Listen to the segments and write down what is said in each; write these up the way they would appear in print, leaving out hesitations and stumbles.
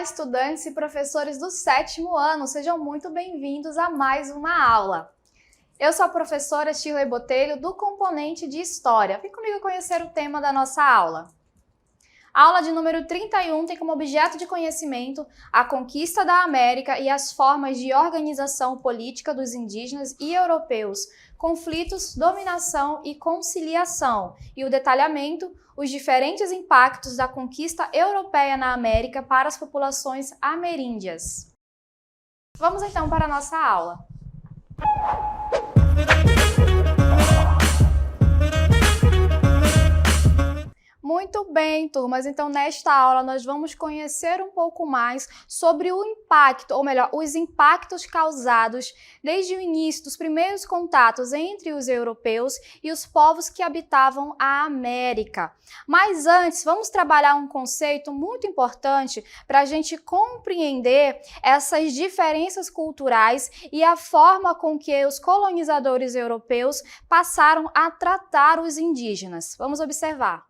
estudantes e professores do 7º ano, sejam muito bem-vindos a mais uma aula. Eu sou a professora Shirley Botelho, do componente de História. Vem comigo conhecer o tema da nossa aula. A aula de número 31 tem como objeto de conhecimento a conquista da América e as formas de organização política dos indígenas e europeus, conflitos, dominação e conciliação, e o detalhamento, os diferentes impactos da conquista europeia na América para as populações ameríndias. Vamos então para a nossa aula. Muito bem, turmas. Então, nesta aula, nós vamos conhecer um pouco mais sobre o impacto, ou melhor, os impactos causados desde o início dos primeiros contatos entre os europeus e os povos que habitavam a América. Mas antes, vamos trabalhar um conceito muito importante para a gente compreender essas diferenças culturais e a forma com que os colonizadores europeus passaram a tratar os indígenas. Vamos observar.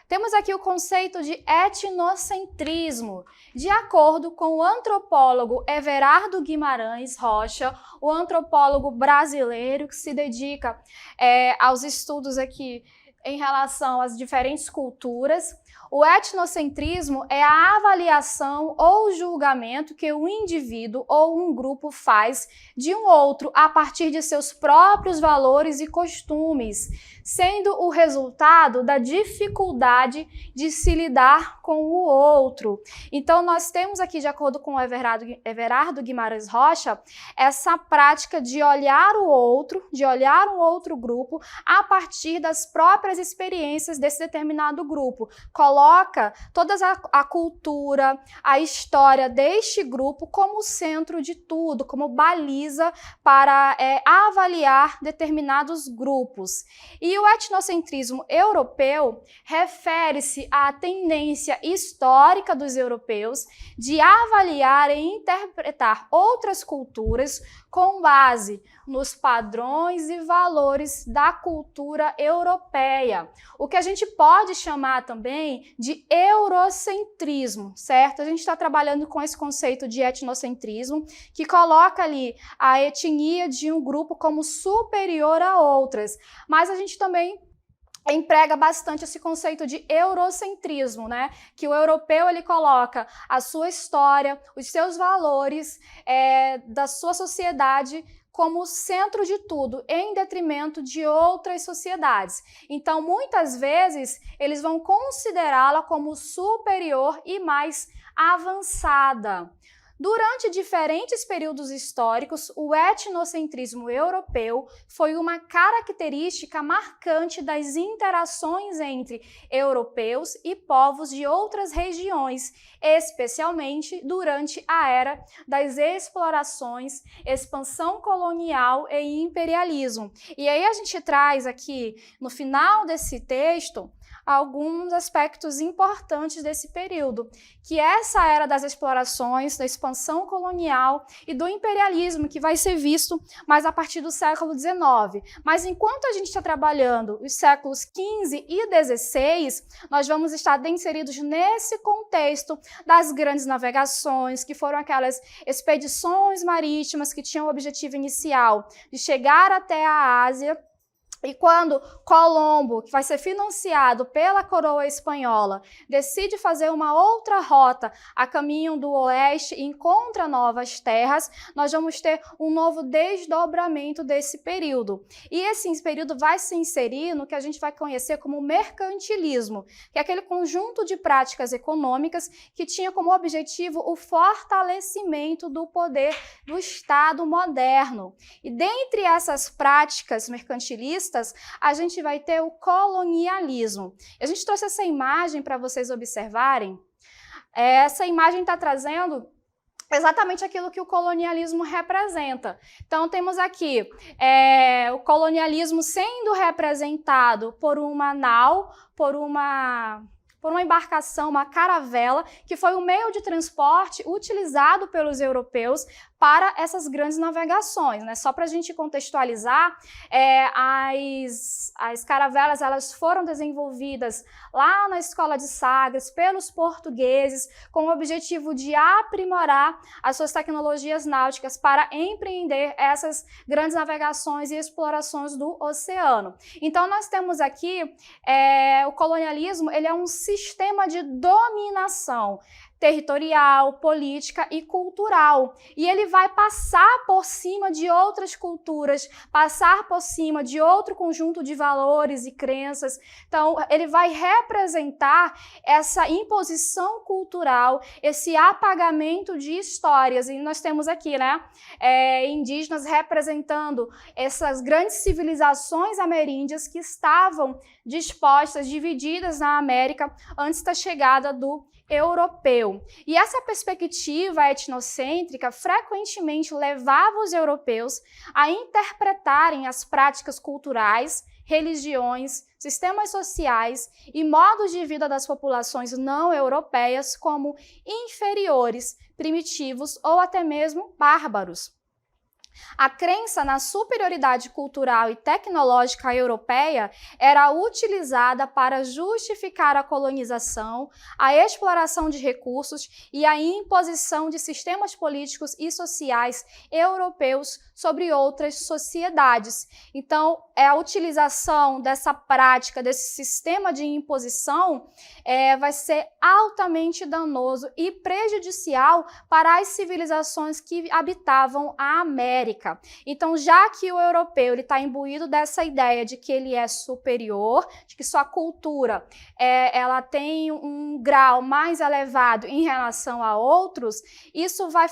Temos aqui o conceito de etnocentrismo. De acordo com o antropólogo Everardo Guimarães Rocha, o antropólogo brasileiro que se dedica aos estudos aqui em relação às diferentes culturas, o etnocentrismo é a avaliação ou julgamento que o indivíduo ou um grupo faz de um outro a partir de seus próprios valores e costumes, sendo o resultado da dificuldade de se lidar com o outro. Então, nós temos aqui, de acordo com o Everardo Guimarães Rocha, essa prática de olhar o outro, de olhar um outro grupo a partir das próprias experiências desse determinado grupo. Coloca toda a cultura, a história deste grupo como centro de tudo, como baliza para avaliar determinados grupos. E o etnocentrismo europeu refere-se à tendência histórica dos europeus de avaliar e interpretar outras culturas com base nos padrões e valores da cultura europeia, o que a gente pode chamar também de eurocentrismo, certo? A gente está trabalhando com esse conceito de etnocentrismo, que coloca ali a etnia de um grupo como superior a outras, mas a gente também emprega bastante esse conceito de eurocentrismo, né? Que o europeu ele coloca a sua história, os seus valores da sua sociedade como centro de tudo, em detrimento de outras sociedades. Então, muitas vezes, eles vão considerá-la como superior e mais avançada. Durante diferentes períodos históricos, o etnocentrismo europeu foi uma característica marcante das interações entre europeus e povos de outras regiões, especialmente durante a era das explorações, expansão colonial e imperialismo. E aí a gente traz aqui, no final desse texto, alguns aspectos importantes desse período, que essa era das explorações, da expansão colonial e do imperialismo, que vai ser visto mais a partir do século XIX. Mas enquanto a gente está trabalhando os séculos XV e XVI, nós vamos estar inseridos nesse contexto das grandes navegações, que foram aquelas expedições marítimas que tinham o objetivo inicial de chegar até a Ásia. E quando Colombo, que vai ser financiado pela coroa espanhola, decide fazer uma outra rota a caminho do oeste e encontra novas terras, nós vamos ter um novo desdobramento desse período. E esse período vai se inserir no que a gente vai conhecer como mercantilismo, que é aquele conjunto de práticas econômicas que tinha como objetivo o fortalecimento do poder do Estado moderno. E dentre essas práticas mercantilistas, a gente vai ter o colonialismo. A gente trouxe essa imagem para vocês observarem. Essa imagem está trazendo exatamente aquilo que o colonialismo representa. Então, temos aqui o colonialismo sendo representado por uma nau, por uma embarcação, uma caravela, que foi um meio de transporte utilizado pelos europeus para essas grandes navegações, né? Só para a gente contextualizar, as caravelas elas foram desenvolvidas lá na Escola de Sagres pelos portugueses com o objetivo de aprimorar as suas tecnologias náuticas para empreender essas grandes navegações e explorações do oceano. Então nós temos aqui o colonialismo, ele é um sistema de dominação territorial, política e cultural. E ele vai passar por cima de outras culturas, passar por cima de outro conjunto de valores e crenças. Então, ele vai representar essa imposição cultural, esse apagamento de histórias. E nós temos aqui, né, indígenas representando essas grandes civilizações ameríndias que estavam dispostas, divididas na América antes da chegada do europeu. E essa perspectiva etnocêntrica frequentemente levava os europeus a interpretarem as práticas culturais, religiões, sistemas sociais e modos de vida das populações não europeias como inferiores, primitivos ou até mesmo bárbaros. A crença na superioridade cultural e tecnológica europeia era utilizada para justificar a colonização, a exploração de recursos e a imposição de sistemas políticos e sociais europeus sobre outras sociedades. Então, a utilização dessa prática, desse sistema de imposição, vai ser altamente danoso e prejudicial para as civilizações que habitavam a América. Então, já que o europeu está imbuído dessa ideia de que ele é superior, de que sua cultura ela tem um grau mais elevado em relação a outros, isso vai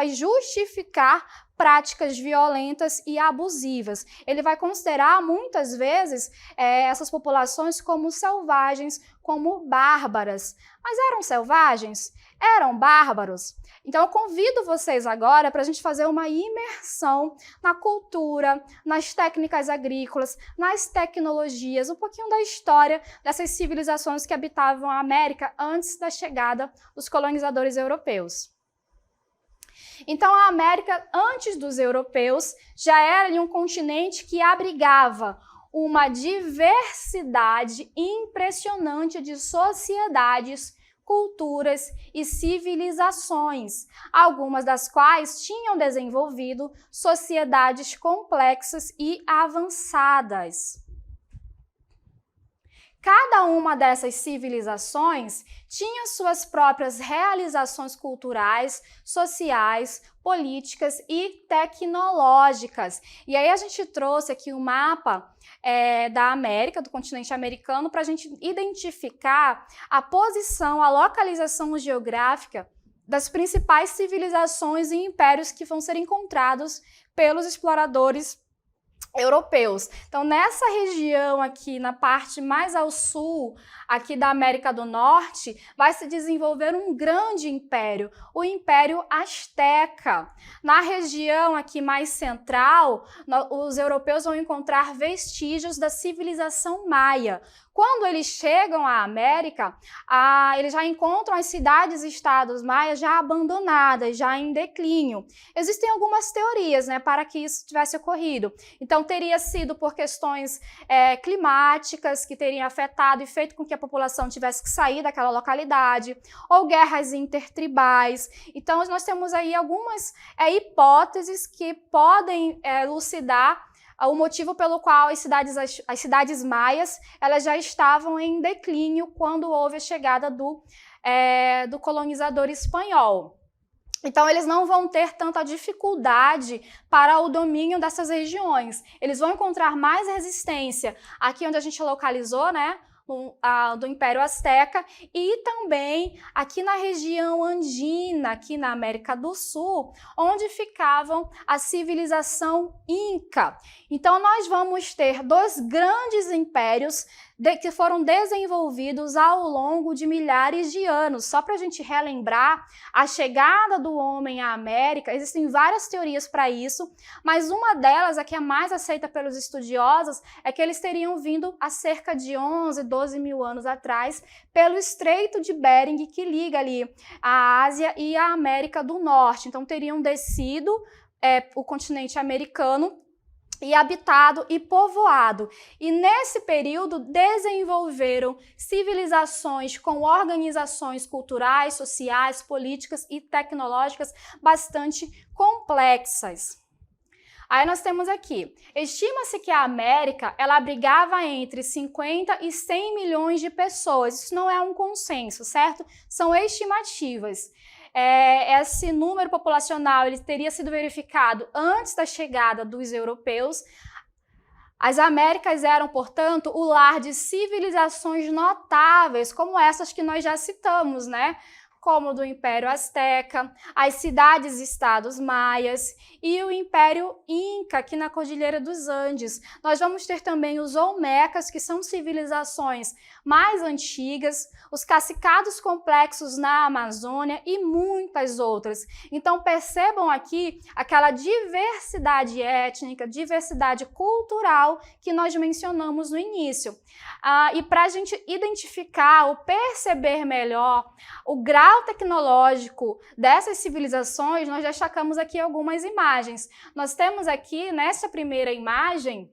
justificar práticas violentas e abusivas. Ele vai considerar muitas vezes essas populações como selvagens, como bárbaras. Mas eram selvagens? Eram bárbaros? Então eu convido vocês agora para a gente fazer uma imersão na cultura, nas técnicas agrícolas, nas tecnologias, um pouquinho da história dessas civilizações que habitavam a América antes da chegada dos colonizadores europeus. Então, a América, antes dos europeus, já era um continente que abrigava uma diversidade impressionante de sociedades, culturas e civilizações, algumas das quais tinham desenvolvido sociedades complexas e avançadas. Cada uma dessas civilizações tinha suas próprias realizações culturais, sociais, políticas e tecnológicas. E aí a gente trouxe aqui um mapa da América, do continente americano, para a gente identificar a posição, a localização geográfica das principais civilizações e impérios que vão ser encontrados pelos exploradores europeus. Então, nessa região aqui, na parte mais ao sul, aqui da América do Norte, vai se desenvolver um grande império, o Império Azteca. Na região aqui mais central, os europeus vão encontrar vestígios da civilização maia. Quando eles chegam à América, eles já encontram as cidades-estados maias já abandonadas, já em declínio. Existem algumas teorias, né, para que isso tivesse ocorrido. Então, teria sido por questões climáticas que teriam afetado e feito com que a população tivesse que sair daquela localidade, ou guerras intertribais. Então, nós temos aí algumas hipóteses que podem elucidar o motivo pelo qual as cidades maias elas já estavam em declínio quando houve a chegada do colonizador espanhol. Então, eles não vão ter tanta dificuldade para o domínio dessas regiões. Eles vão encontrar mais resistência aqui onde a gente localizou, né, do Império Azteca, e também aqui na região andina, aqui na América do Sul, onde ficavam a civilização Inca. Então, nós vamos ter dois grandes impérios que foram desenvolvidos ao longo de milhares de anos. Só para a gente relembrar, a chegada do homem à América, existem várias teorias para isso, mas uma delas, a que é mais aceita pelos estudiosos, é que eles teriam vindo há cerca de 11, 12 mil anos atrás, pelo Estreito de Bering, que liga ali a Ásia e a América do Norte. Então, teriam descido o continente americano e habitado e povoado. E nesse período desenvolveram civilizações com organizações culturais, sociais, políticas e tecnológicas bastante complexas. Aí nós temos aqui, estima-se que a América ela abrigava entre 50 e 100 milhões de pessoas. Isso não é um consenso, certo? São estimativas. Esse número populacional ele teria sido verificado antes da chegada dos europeus. As Américas eram, portanto, o lar de civilizações notáveis, como essas que nós já citamos, né? Como do Império Azteca, as cidades-estados maias e o Império Inca, aqui na Cordilheira dos Andes. Nós vamos ter também os Olmecas, que são civilizações mais antigas, os cacicados complexos na Amazônia e muitas outras. Então percebam aqui aquela diversidade étnica, diversidade cultural que nós mencionamos no início. E para a gente identificar ou perceber melhor o grau tecnológico dessas civilizações, nós destacamos aqui algumas imagens. Nós temos aqui, nessa primeira imagem,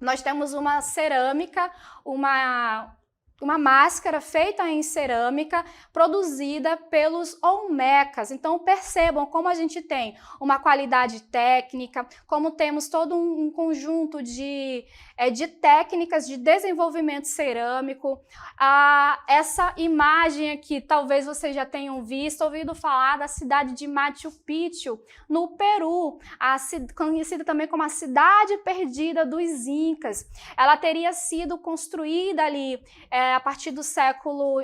nós temos uma cerâmica, uma máscara feita em cerâmica, produzida pelos Olmecas. Então percebam como a gente tem uma qualidade técnica, como temos todo um conjunto de técnicas de desenvolvimento cerâmico. Essa imagem aqui, talvez vocês já tenham ouvido falar da cidade de Machu Picchu, no Peru, conhecida também como a cidade perdida dos Incas. Ela teria sido construída ali a partir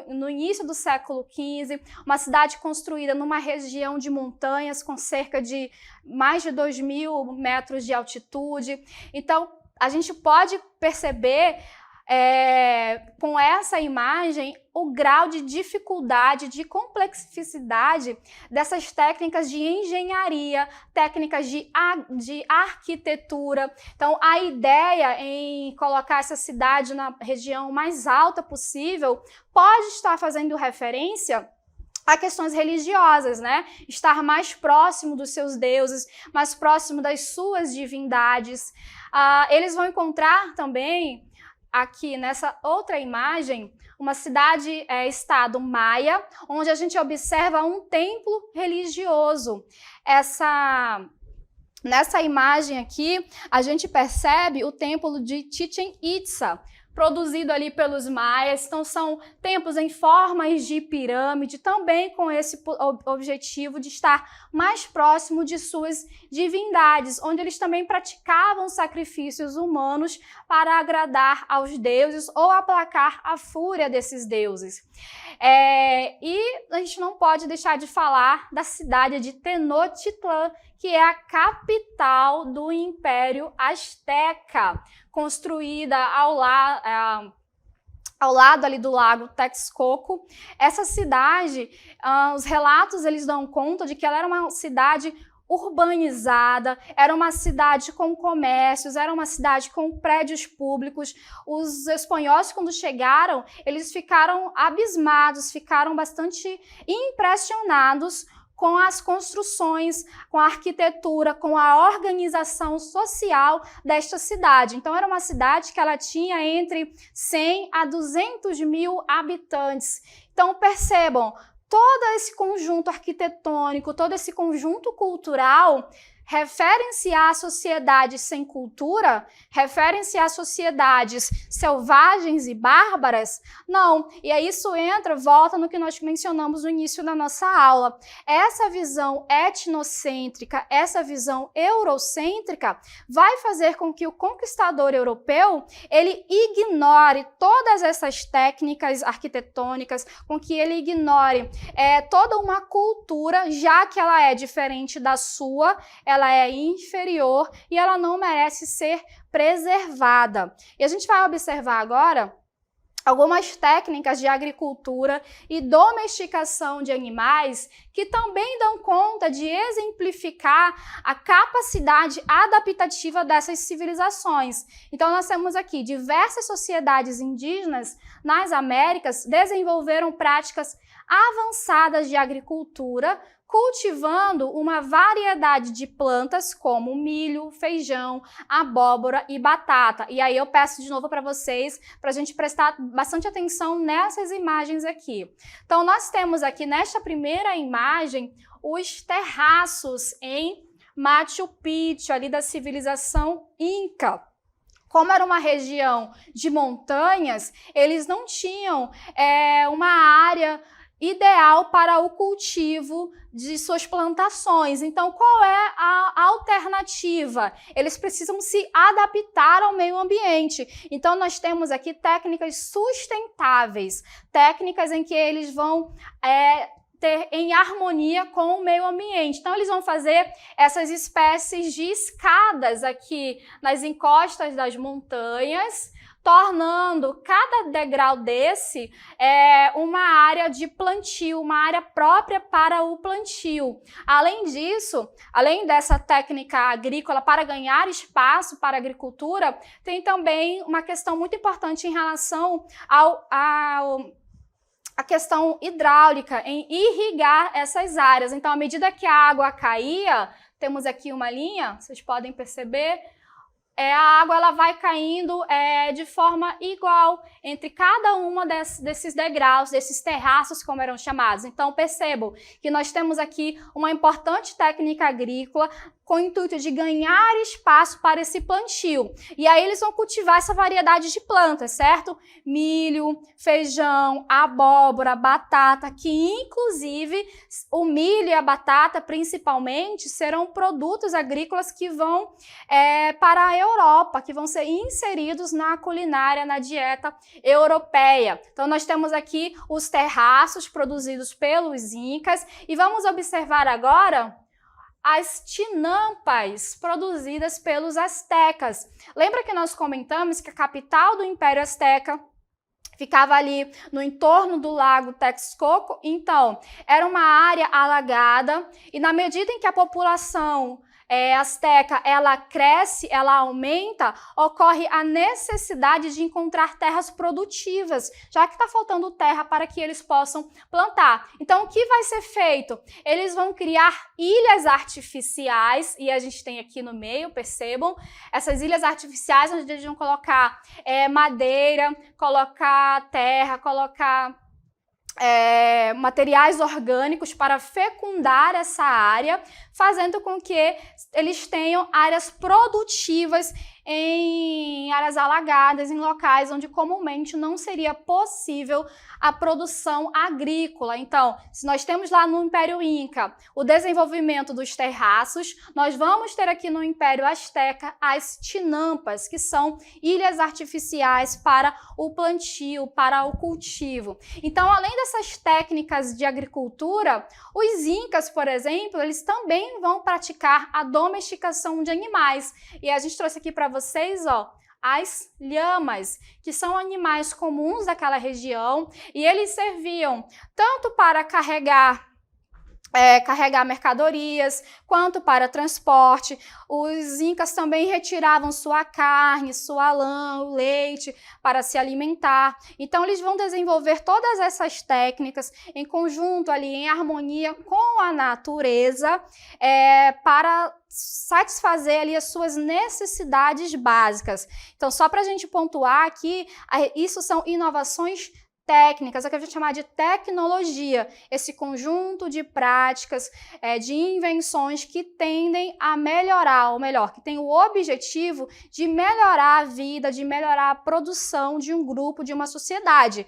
no início do século XV, uma cidade construída numa região de montanhas com cerca de mais de 2.000 metros de altitude. Então, a gente pode perceber com essa imagem o grau de dificuldade, de complexidade dessas técnicas de engenharia, técnicas de arquitetura. Então, a ideia em colocar essa cidade na região mais alta possível pode estar fazendo referência a questões religiosas, né? Estar mais próximo dos seus deuses, mais próximo das suas divindades. Eles vão encontrar também aqui nessa outra imagem, uma cidade-estado maia, onde a gente observa um templo religioso. Nessa imagem aqui, a gente percebe o templo de Chichén Itzá, produzido ali pelos maias. Então são templos em formas de pirâmide, também com esse objetivo de estar mais próximo de suas divindades, onde eles também praticavam sacrifícios humanos para agradar aos deuses ou aplacar a fúria desses deuses. E a gente não pode deixar de falar da cidade de Tenochtitlán, que é a capital do Império Azteca, construída ao lado ali do lago Texcoco. Essa cidade, os relatos eles dão conta de que ela era uma cidade urbanizada, era uma cidade com comércios, era uma cidade com prédios públicos. Os espanhóis, quando chegaram, eles ficaram abismados, ficaram bastante impressionados com as construções, com a arquitetura, com a organização social desta cidade. Então, era uma cidade que ela tinha entre 100 a 200 mil habitantes. Então, percebam, todo esse conjunto arquitetônico, todo esse conjunto cultural referem-se a sociedades sem cultura? Referem-se a sociedades selvagens e bárbaras? Não. E aí isso volta no que nós mencionamos no início da nossa aula. Essa visão etnocêntrica, essa visão eurocêntrica vai fazer com que o conquistador europeu ele ignore todas essas técnicas arquitetônicas, com que ele ignore toda uma cultura, já que ela é diferente da sua, ela é inferior e ela não merece ser preservada. E a gente vai observar agora algumas técnicas de agricultura e domesticação de animais que também dão conta de exemplificar a capacidade adaptativa dessas civilizações. Então, nós temos aqui diversas sociedades indígenas nas Américas desenvolveram práticas avançadas de agricultura, cultivando uma variedade de plantas como milho, feijão, abóbora e batata. E aí eu peço de novo para vocês, para a gente prestar bastante atenção nessas imagens aqui. Então nós temos aqui nesta primeira imagem os terraços em Machu Picchu, ali da civilização Inca. Como era uma região de montanhas, eles não tinham uma área ideal para o cultivo de suas plantações. Então, qual é a alternativa? Eles precisam se adaptar ao meio ambiente. Então, nós temos aqui técnicas sustentáveis, técnicas em que eles vão ter em harmonia com o meio ambiente. Então, eles vão fazer essas espécies de escadas aqui nas encostas das montanhas, tornando cada degrau desse uma área de plantio, uma área própria para o plantio. Além disso, além dessa técnica agrícola para ganhar espaço para a agricultura, tem também uma questão muito importante em relação a questão hidráulica, em irrigar essas áreas. Então, à medida que a água caía, temos aqui uma linha, vocês podem perceber, a água ela vai caindo de forma igual entre cada uma desses degraus, desses terraços, como eram chamados. Então, percebam que nós temos aqui uma importante técnica agrícola com o intuito de ganhar espaço para esse plantio. E aí eles vão cultivar essa variedade de plantas, certo? Milho, feijão, abóbora, batata, que inclusive o milho e a batata, principalmente, serão produtos agrícolas que vão para a Europa, que vão ser inseridos na culinária, na dieta europeia. Então, nós temos aqui os terraços produzidos pelos incas e vamos observar agora as tinampas produzidas pelos astecas. Lembra que nós comentamos que a capital do Império Azteca ficava ali no entorno do lago Texcoco? Então, era uma área alagada e na medida em que a população azteca, ela cresce, ela aumenta, ocorre a necessidade de encontrar terras produtivas, já que está faltando terra para que eles possam plantar. Então, o que vai ser feito? Eles vão criar ilhas artificiais, e a gente tem aqui no meio, percebam, essas ilhas artificiais onde eles vão colocar madeira, colocar terra, colocar materiais orgânicos para fecundar essa área, fazendo com que eles tenham áreas produtivas em áreas alagadas, em locais onde comumente não seria possível a produção agrícola. Então, se nós temos lá no Império Inca o desenvolvimento dos terraços, nós vamos ter aqui no Império Azteca as tinampas, que são ilhas artificiais para o plantio, para o cultivo. Então, além dessas técnicas de agricultura, os incas, por exemplo, eles também vão praticar a domesticação de animais. E a gente trouxe aqui para vocês, ó, as lhamas, que são animais comuns daquela região, e eles serviam tanto para carregar mercadorias, quanto para transporte. Os incas também retiravam sua carne, sua lã, o leite para se alimentar. Então, eles vão desenvolver todas essas técnicas em conjunto ali, em harmonia com a natureza, para satisfazer ali as suas necessidades básicas. Então, só para a gente pontuar aqui, isso são inovações técnicas, é o que a gente chama de tecnologia, esse conjunto de práticas, de invenções que tendem a melhorar, ou melhor, que tem o objetivo de melhorar a vida, de melhorar a produção de um grupo, de uma sociedade.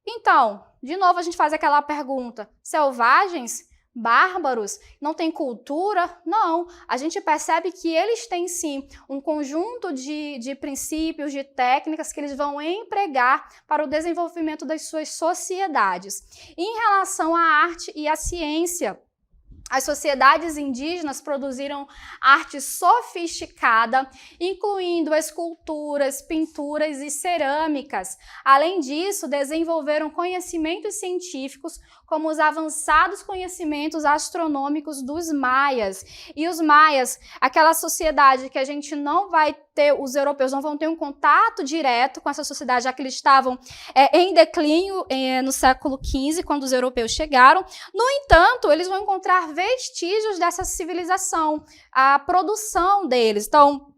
Então, de novo a gente faz aquela pergunta, selvagens? Bárbaros? Não tem cultura? Não. A gente percebe que eles têm sim um conjunto de princípios, de técnicas que eles vão empregar para o desenvolvimento das suas sociedades. Em relação à arte e à ciência, As sociedades indígenas produziram arte sofisticada, incluindo esculturas, pinturas e cerâmicas. Além disso, desenvolveram conhecimentos científicos, como os avançados conhecimentos astronômicos dos maias. E os maias, aquela sociedade que a gente não vai ter, os europeus não vão ter um contato direto com essa sociedade, já que eles estavam em declínio no século XV, quando os europeus chegaram. No entanto, eles vão encontrar vestígios dessa civilização, a produção deles. Então,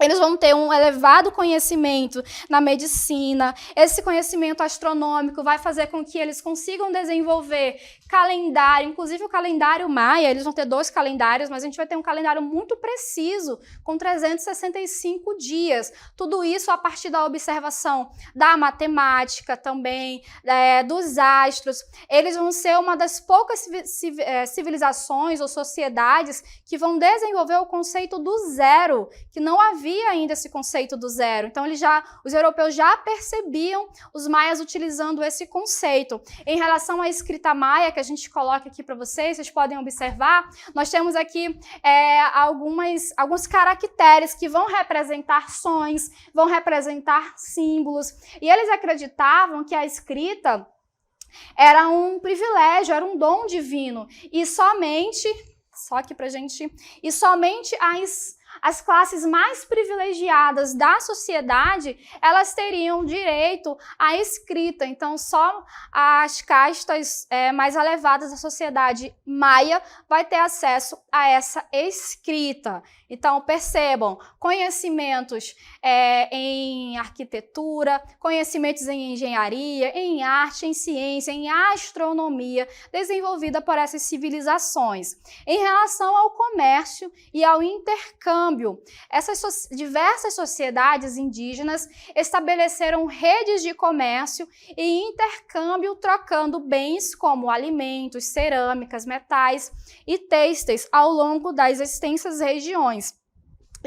eles vão ter um elevado conhecimento na medicina. Esse conhecimento astronômico vai fazer com que eles consigam desenvolver calendário, inclusive o calendário maia. Eles vão ter 2 calendários, mas a gente vai ter um calendário muito preciso, com 365 dias. Tudo isso a partir da observação da matemática também, dos astros. Eles vão ser uma das poucas civilizações ou sociedades que vão desenvolver o conceito do zero, que não havia ainda esse conceito do zero. Então, os europeus já percebiam os maias utilizando esse conceito. Em relação à escrita maia, que a gente coloca aqui para vocês podem observar, nós temos aqui alguns caracteres que vão representar sons, vão representar símbolos, e eles acreditavam que a escrita era um privilégio, era um dom divino, e somente as classes mais privilegiadas da sociedade, elas teriam direito à escrita. Então, só as castas mais elevadas da sociedade maia vai ter acesso a essa escrita. Então, percebam, conhecimentos em arquitetura, conhecimentos em engenharia, em arte, em ciência, em astronomia, desenvolvida por essas civilizações. Em relação ao comércio e ao intercâmbio, essas diversas sociedades indígenas estabeleceram redes de comércio e intercâmbio, trocando bens como alimentos, cerâmicas, metais e têxteis ao longo das extensas regiões.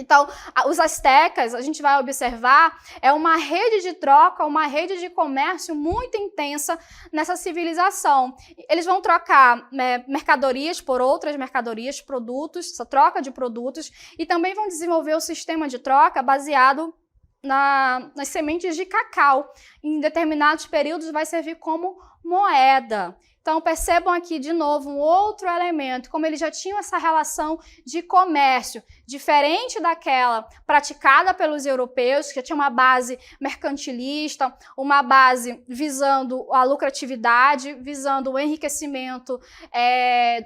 Então, os astecas, a gente vai observar, é uma rede de troca, uma rede de comércio muito intensa nessa civilização. Eles vão trocar mercadorias por outras mercadorias, produtos, essa troca de produtos, e também vão desenvolver o sistema de troca baseado nas sementes de cacau. Em determinados períodos vai servir como moeda. Então, percebam aqui de novo um outro elemento, como eles já tinham essa relação de comércio, diferente daquela praticada pelos europeus, que já tinha uma base mercantilista, uma base visando a lucratividade, visando o enriquecimento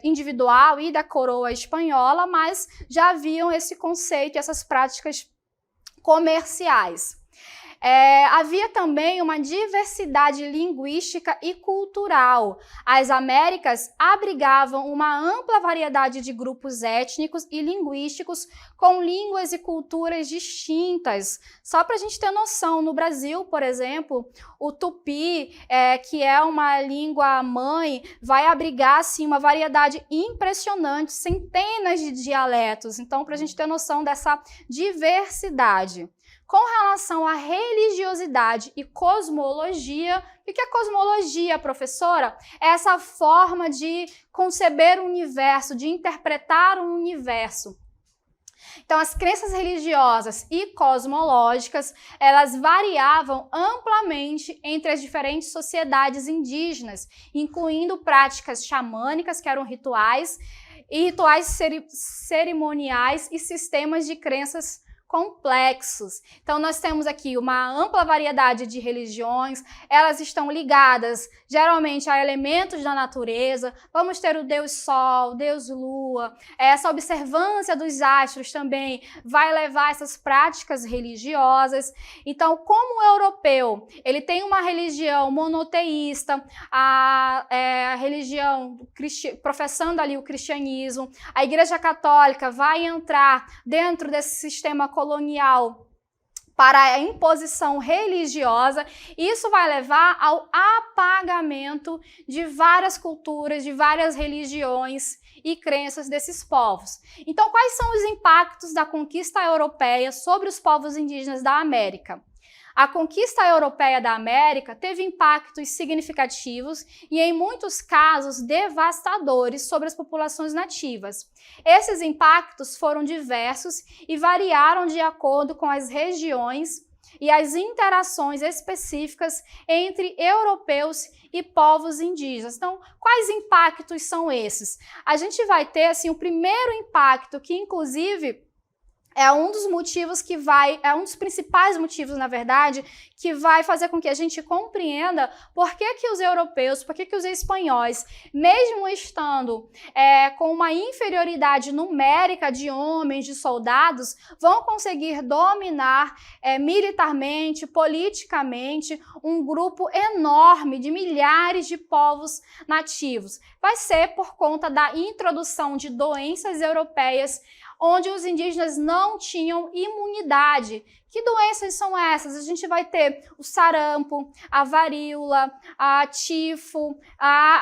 individual e da coroa espanhola, mas já haviam esse conceito e essas práticas comerciais. Havia também uma diversidade linguística e cultural. As Américas abrigavam uma ampla variedade de grupos étnicos e linguísticos com línguas e culturas distintas. Só para a gente ter noção, no Brasil, por exemplo, o tupi, que é uma língua mãe, vai abrigar assim, uma variedade impressionante, centenas de dialetos. Então, para a gente ter noção dessa diversidade. Com relação à religiosidade e cosmologia, o que é cosmologia, professora? É essa forma de conceber o universo, de interpretar o universo. Então, as crenças religiosas e cosmológicas, elas variavam amplamente entre as diferentes sociedades indígenas, incluindo práticas xamânicas, que eram rituais, e rituais cerimoniais e sistemas de crenças complexos. Então, nós temos aqui uma ampla variedade de religiões, elas estão ligadas geralmente a elementos da natureza. Vamos ter o Deus Sol, Deus Lua, essa observância dos astros também vai levar essas práticas religiosas. Então, como o europeu, ele tem uma religião monoteísta, a religião professando ali o cristianismo, a Igreja Católica vai entrar dentro desse sistema colonial para a imposição religiosa. Isso vai levar ao apagamento de várias culturas, de várias religiões e crenças desses povos. Então, quais são os impactos da conquista europeia sobre os povos indígenas da América? A conquista europeia da América teve impactos significativos e, em muitos casos, devastadores sobre as populações nativas. Esses impactos foram diversos e variaram de acordo com as regiões e as interações específicas entre europeus e povos indígenas. Então, quais impactos são esses? A gente vai ter, assim, o primeiro impacto, que inclusive é um dos motivos é um dos principais motivos, na verdade, que vai fazer com que a gente compreenda por que os europeus, por que os espanhóis, mesmo estando com uma inferioridade numérica de homens, de soldados, vão conseguir dominar militarmente, politicamente, um grupo enorme de milhares de povos nativos. Vai ser por conta da introdução de doenças europeias onde os indígenas não tinham imunidade. Que doenças são essas? A gente vai ter o sarampo, a varíola, a tifo,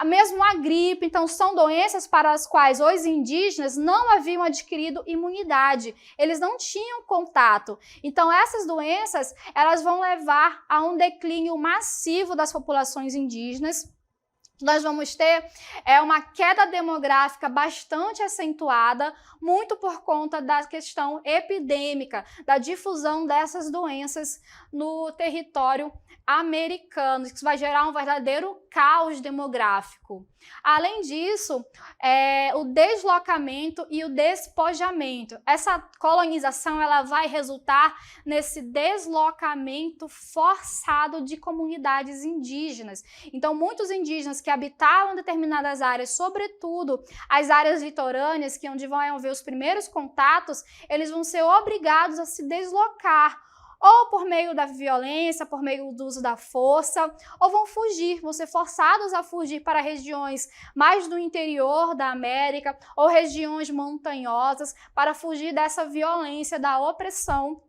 mesmo a gripe. Então, são doenças para as quais os indígenas não haviam adquirido imunidade. Eles não tinham contato. Então, essas doenças, elas vão levar a um declínio massivo das populações indígenas. Nós vamos ter uma queda demográfica bastante acentuada, muito por conta da questão epidêmica, da difusão dessas doenças no território americano. Isso vai gerar um verdadeiro caos demográfico. Além disso, o deslocamento e o despojamento. Essa colonização ela vai resultar nesse deslocamento forçado de comunidades indígenas. Então, muitos indígenas que habitavam determinadas áreas, sobretudo as áreas litorâneas, que é onde vão haver os primeiros contatos, eles vão ser obrigados a se deslocar, ou por meio da violência, por meio do uso da força, ou vão fugir, vão ser forçados a fugir para regiões mais do interior da América ou regiões montanhosas para fugir dessa violência, da opressão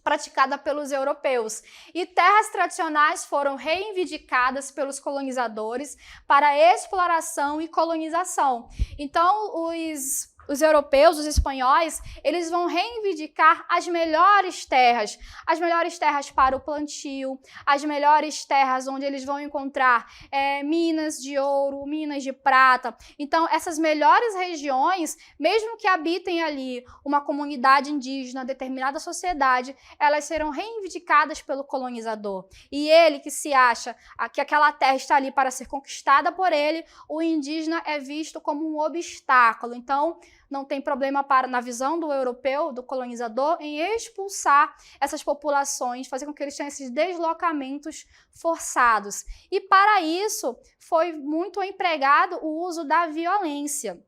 praticada pelos europeus. E terras tradicionais foram reivindicadas pelos colonizadores para exploração e colonização. Então, os europeus, os espanhóis, eles vão reivindicar as melhores terras para o plantio, as melhores terras onde eles vão encontrar minas de ouro, minas de prata. Então, essas melhores regiões, mesmo que habitem ali uma comunidade indígena, determinada sociedade, elas serão reivindicadas pelo colonizador. E ele que se acha que aquela terra está ali para ser conquistada por ele, o indígena é visto como um obstáculo. Então, não tem problema na visão do europeu, do colonizador, em expulsar essas populações, fazer com que eles tenham esses deslocamentos forçados. E para isso foi muito empregado o uso da violência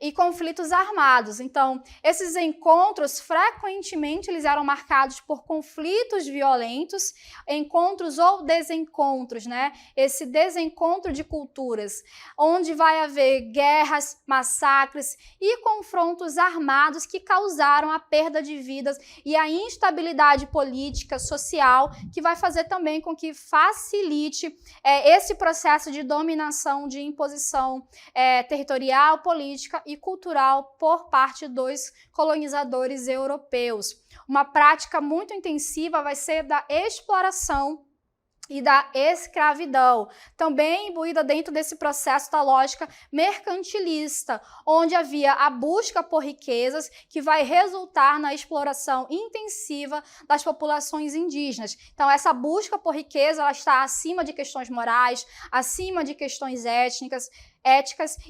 e conflitos armados. Então, esses encontros, frequentemente, eles eram marcados por conflitos violentos, encontros ou desencontros, né? Esse desencontro de culturas, onde vai haver guerras, massacres e confrontos armados que causaram a perda de vidas e a instabilidade política, social, que vai fazer também com que facilite esse processo de dominação, de imposição territorial, política e cultural por parte dos colonizadores europeus. Uma prática muito intensiva vai ser da exploração e da escravidão, também imbuída dentro desse processo da lógica mercantilista, onde havia a busca por riquezas que vai resultar na exploração intensiva das populações indígenas. Então, essa busca por riqueza ela está acima de questões morais, acima de questões éticas,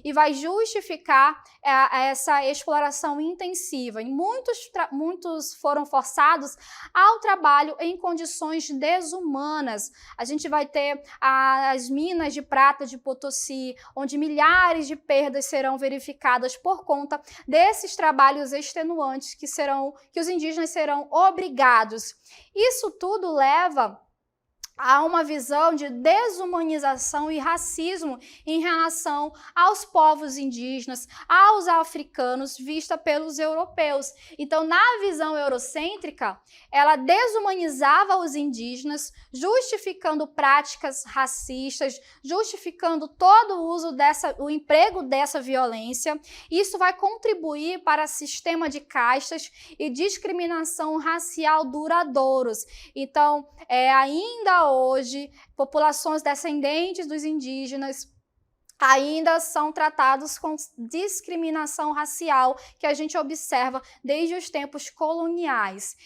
e vai justificar essa exploração intensiva. E muitos foram forçados ao trabalho em condições desumanas. A gente vai ter as minas de prata de Potosí, onde milhares de perdas serão verificadas por conta desses trabalhos extenuantes que os indígenas serão obrigados. Isso tudo leva há uma visão de desumanização e racismo em relação aos povos indígenas, aos africanos, vista pelos europeus. Então, na visão eurocêntrica, ela desumanizava os indígenas, justificando práticas racistas, justificando todo o uso o emprego dessa violência. Isso vai contribuir para o sistema de castas e discriminação racial duradouros. Então, ainda hoje, populações descendentes dos indígenas ainda são tratados com discriminação racial que a gente observa desde os tempos coloniais.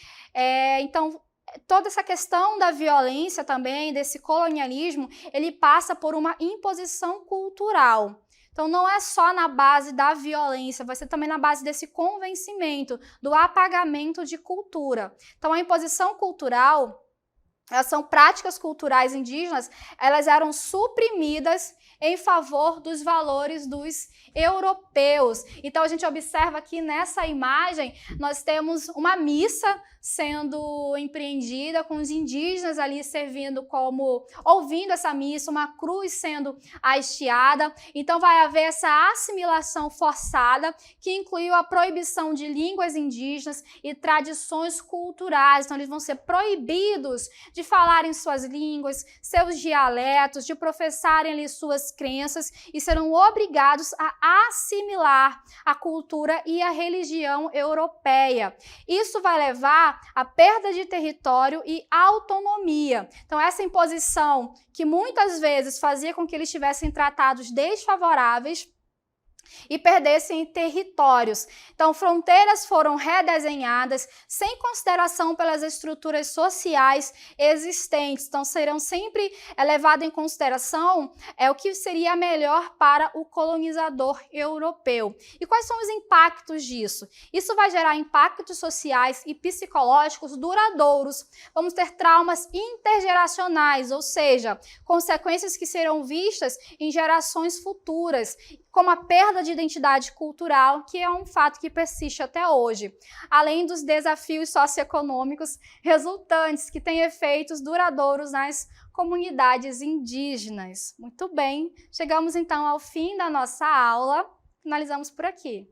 Então, toda essa questão da violência também, desse colonialismo, ele passa por uma imposição cultural. Então, não é só na base da violência, vai ser também na base desse convencimento, do apagamento de cultura. Então, a imposição cultural, elas são práticas culturais indígenas, elas eram suprimidas em favor dos valores dos europeus. Então, a gente observa aqui nessa imagem, nós temos uma missa sendo empreendida, com os indígenas ali servindo ouvindo essa missa, uma cruz sendo hasteada. Então, vai haver essa assimilação forçada, que incluiu a proibição de línguas indígenas e tradições culturais. Então, eles vão ser proibidos de falarem suas línguas, seus dialetos, de professarem ali suas crenças e serão obrigados a assimilar a cultura e a religião europeia. Isso vai levar à perda de território e autonomia. Então, essa imposição que muitas vezes fazia com que eles tivessem tratados desfavoráveis e perdessem territórios. Então, fronteiras foram redesenhadas sem consideração pelas estruturas sociais existentes. Então, serão sempre levado em consideração o que seria melhor para o colonizador europeu. E quais são os impactos disso? Isso vai gerar impactos sociais e psicológicos duradouros. Vamos ter traumas intergeracionais, ou seja, consequências que serão vistas em gerações futuras, como a perda de identidade cultural, que é um fato que persiste até hoje, além dos desafios socioeconômicos resultantes, que têm efeitos duradouros nas comunidades indígenas. Muito bem, chegamos então ao fim da nossa aula, finalizamos por aqui.